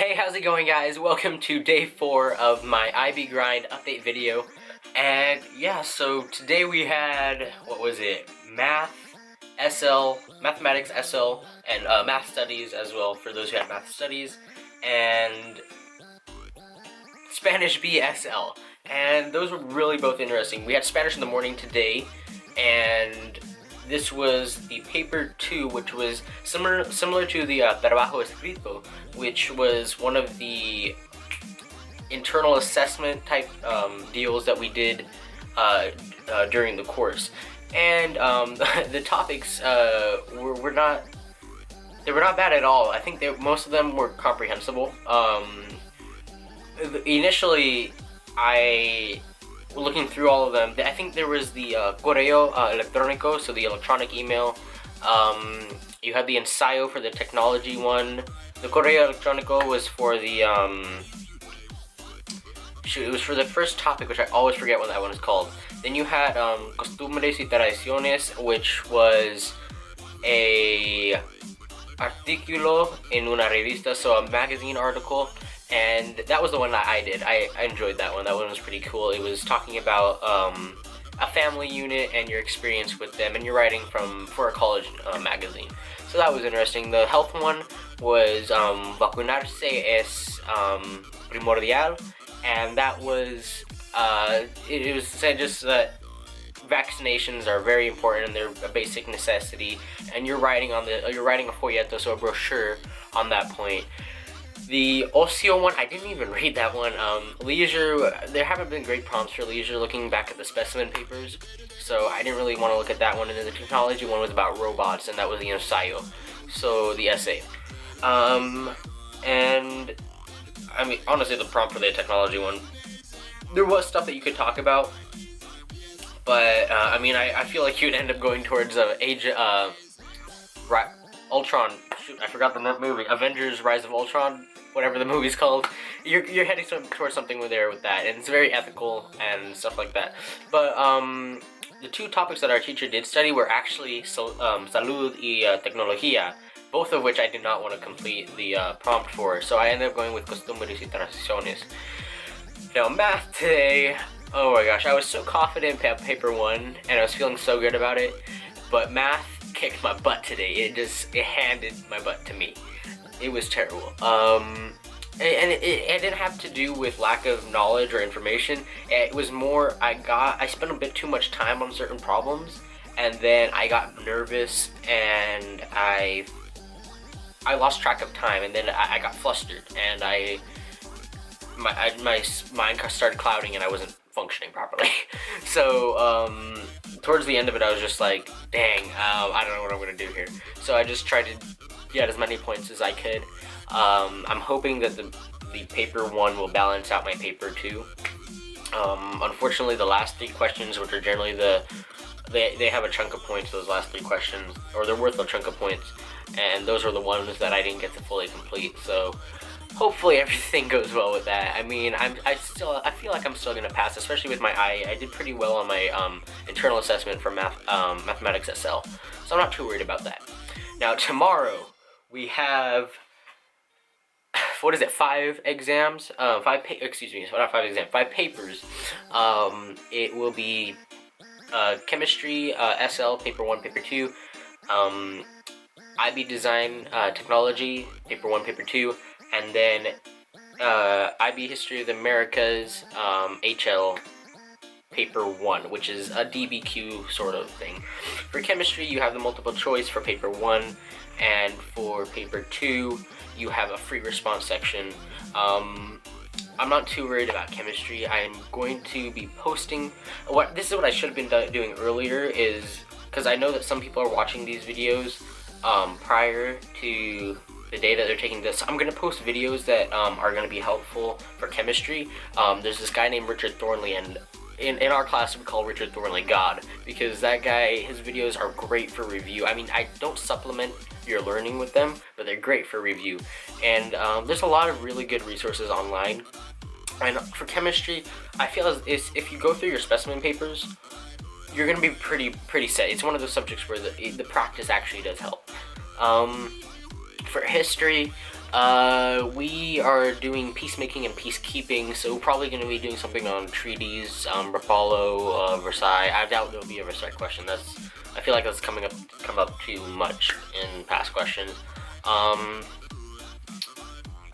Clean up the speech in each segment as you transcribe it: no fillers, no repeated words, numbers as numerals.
Hey, how's it going, guys? Welcome to day 4 of my IB grind update video. And yeah, so today we had, what was it? Mathematics SL, and math studies as well for those who had math studies, and Spanish BSL. And those were really both interesting. We had Spanish in the morning today, and this was the paper 2, which was similar to the trabajo escrito, which was one of the internal assessment type deals that we did during the course. And the topics were not bad at all. I think most of them were comprehensible. Initially, looking through all of them, I think there was the correo electrónico, so the electronic email. You had the ensayo for the technology one. The correo electrónico was for the it was for the first topic, which I always forget what that one is called. Then you had costumbres y tradiciones, which was a artículo en una revista, so a magazine article. And that was the one that I did. I enjoyed that one. That one was pretty cool. It was talking about a family unit and your experience with them, and you're writing for a college magazine. So that was interesting. The health one was vacunarse es primordial, and that was it was said just that vaccinations are very important and they're a basic necessity. And you're writing a folleto, so a brochure on that point. The Ocio one, I didn't even read that one. Leisure, there haven't been great prompts for leisure looking back at the specimen papers, so I didn't really want to look at that one. And then the technology one was about robots, and that was the ensayo, so the essay. And I mean, honestly, the prompt for the technology one, there was stuff that you could talk about, but I mean, I feel like you'd end up going towards Ultron. Shoot, I forgot the movie. Avengers: Rise of Ultron, whatever the movie's called. You're heading towards something there with that, and it's very ethical and stuff like that. But the two topics that our teacher did study were actually salud y tecnología, both of which I did not want to complete the prompt for, so I ended up going with costumbres y tradiciones. Now, math today, oh my gosh, I was so confident in paper 1, and I was feeling so good about it, but math kicked my butt today. It handed my butt to me. It was terrible. And it didn't have to do with lack of knowledge or information. It was more, I spent a bit too much time on certain problems, and then I got nervous, and I lost track of time, and then I got flustered, and my mind started clouding, and I wasn't functioning properly. So towards the end of it, I was just like, dang, I don't know what I'm gonna do here. So I just tried to get as many points as I could. I'm hoping that the paper 1 will balance out my paper 2. Unfortunately, the last 3 questions, which are generally they have a chunk of points, those last 3 questions, or they're worth a chunk of points, and those are the ones that I didn't get to fully complete. So hopefully everything goes well with that. I mean, I feel like I'm still gonna pass, especially with my I did pretty well on my internal assessment for mathematics SL, so I'm not too worried about that. Now tomorrow we have 5 exams, 5 papers. It will be chemistry SL paper 1, paper 2, IB design technology paper 1, paper 2. And then IB History of the Americas HL paper 1, which is a DBQ sort of thing. For chemistry, you have the multiple choice for paper 1, and for paper 2, you have a free response section. I'm not too worried about chemistry. I'm going to be posting. This is what I should have been doing earlier, is because I know that some people are watching these videos prior to the day that they're taking this. I'm going to post videos that are going to be helpful for chemistry. There's this guy named Richard Thornley, and in our class we call Richard Thornley God, because that guy, his videos are great for review. I mean, I don't supplement your learning with them, but they're great for review. And there's a lot of really good resources online. And for chemistry, I feel as if you go through your specimen papers, you're going to be pretty set. It's one of those subjects where the practice actually does help. For history, we are doing peacemaking and peacekeeping, so we're probably going to be doing something on treaties, Rapallo, Versailles. I doubt there'll be a Versailles question. I feel like that's come up too much in past questions.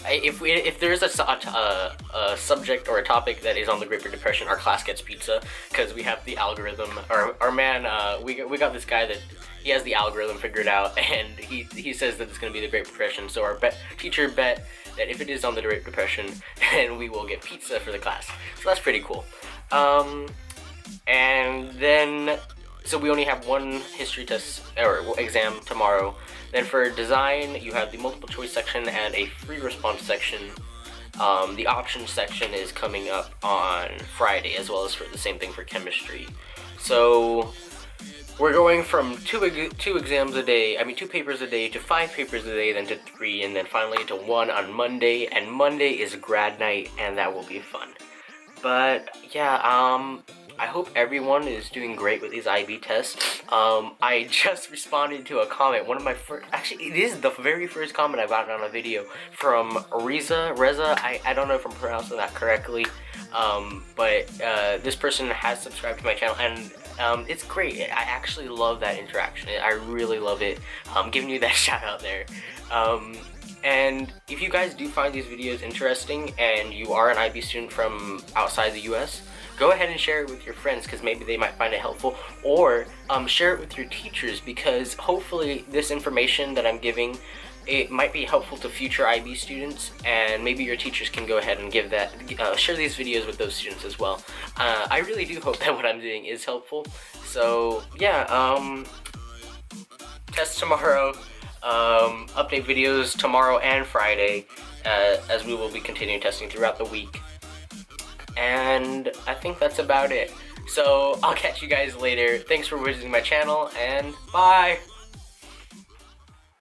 If there is a subject or a topic that is on the Great Depression, our class gets pizza, because we have the algorithm. Our man, we got this guy that he has the algorithm figured out, and he says that it's going to be the Great Depression. So our teacher bet that if it is on the Great Depression, then we will get pizza for the class. So that's pretty cool. And then, so we only have one history test or exam tomorrow. Then for design, you have the multiple choice section and a free response section. The options section is coming up on Friday, as well as for the same thing for chemistry. So we're going from two papers a day to 5 papers a day, then to 3, and then finally to 1 on Monday. And Monday is grad night, and that will be fun. But yeah, I hope everyone is doing great with these IB tests. I just responded to a comment, actually it is the very first comment I've gotten on a video from Reza, I don't know if I'm pronouncing that correctly, but this person has subscribed to my channel, and it's great. I actually love that interaction. I really love it. I'm giving you that shout out there. And if you guys do find these videos interesting and you are an IB student from outside the US, go ahead and share it with your friends, because maybe they might find it helpful, or share it with your teachers, because hopefully this information that I'm giving, it might be helpful to future IB students, and maybe your teachers can go ahead and share these videos with those students as well. I really do hope that what I'm doing is helpful. So yeah, test tomorrow, update videos tomorrow and Friday, as we will be continuing testing throughout the week. And I think that's about it. So I'll catch you guys later. Thanks for visiting my channel, and bye!